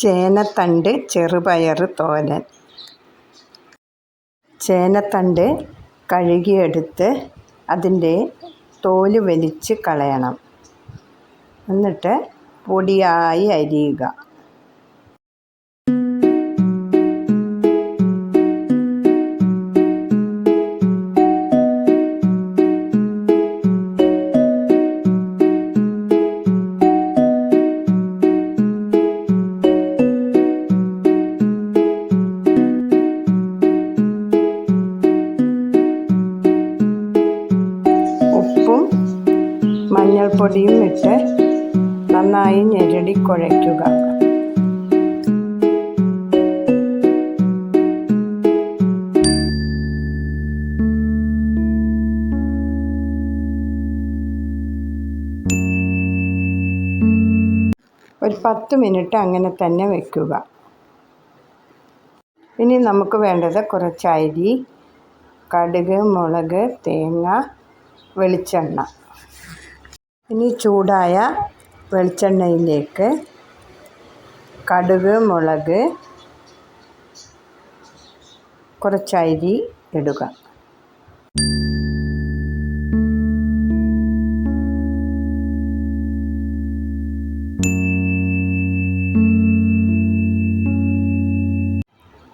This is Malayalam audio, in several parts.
ചേനത്തണ്ട് ചെറുപയർ തോരൻ. ചേനത്തണ്ട് കഴുകിയെടുത്ത് അതിൻ്റെ തോല് വലിച്ച് കളയണം. എന്നിട്ട് പൊടിയായി അരിയുക. ഉപ്പും മഞ്ഞൾപ്പൊടിയും ഇട്ട് നന്നായി ഞെരടി കുഴയ്ക്കുക. ഒരു 10 മിനിറ്റ് അങ്ങനെ തന്നെ വയ്ക്കുക. ഇനി നമുക്ക് വേണ്ടത് കുറച്ച് അരി, കടുക്, മുളക്, തേങ്ങ, വെളിച്ചെണ്ണ. ഇനി ചൂടായ വെളിച്ചെണ്ണയിലേക്ക് കടുക്, മുളക്, കുറച്ച് അരി ഇടുക.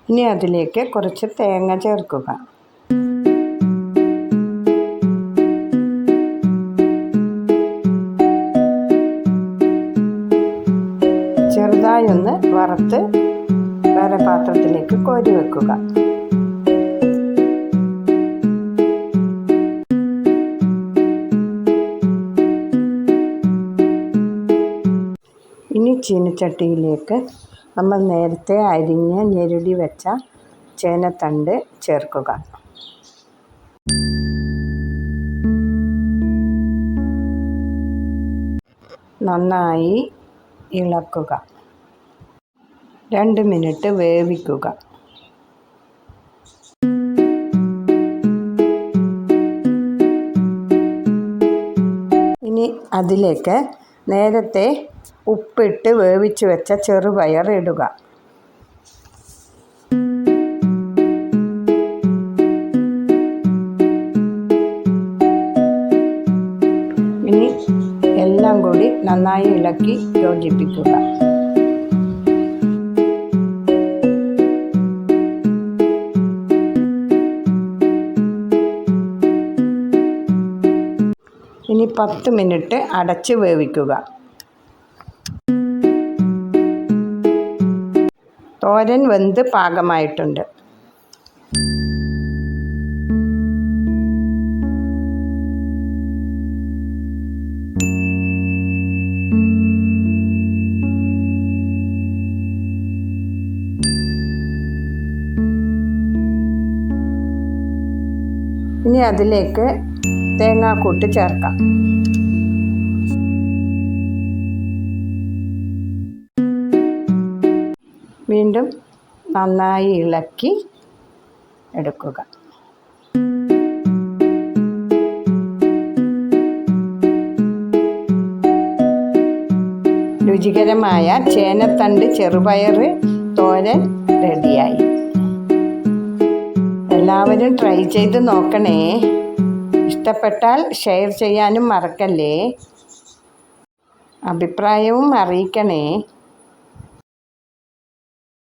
ഇനി അതിലേക്ക് കുറച്ച് തേങ്ങ ചേർക്കുക. ചെറുതായി ഒന്ന് വറുത്ത് വേറെ പാത്രത്തിലേക്ക് കോരി വെക്കുക. ഇനി ചീനച്ചട്ടിയിലേക്ക് നമ്മൾ നേരത്തെ അരിഞ്ഞ് ഞെരടി വെച്ച ചേനത്തണ്ട് ചേർക്കുക. നന്നായി ഇളക്കുക. 2 മിനിറ്റ് വേവിക്കുക. ഇനി അതിലേക്ക് നേരത്തെ ഉപ്പിട്ട് വേവിച്ച് വെച്ച ചെറുപയർ ഇടുക. ഇനി എല്ലാം കൂടി നന്നായി ഇളക്കി യോജിപ്പിക്കുക. ഇനി 10 മിനിറ്റ് അടച്ച് വേവിക്കുക. തോരൻ വെന്ത് പാകമായിട്ടുണ്ട്. ഇനി അതിലേക്ക് തേങ്ങാക്കൂട്ട് ചേർക്കാം. വീണ്ടും നന്നായി ഇളക്കി എടുക്കുക. രുചികരമായ ചേനത്തണ്ട് ചെറുപയർ തോരൻ റെഡിയായി. എല്ലാവരും ട്രൈ ചെയ്ത് നോക്കണേ. ഇഷ്ടപ്പെട്ടാൽ ഷെയർ ചെയ്യാനും മറക്കല്ലേ. അഭിപ്രായവും അറിയിക്കണേ.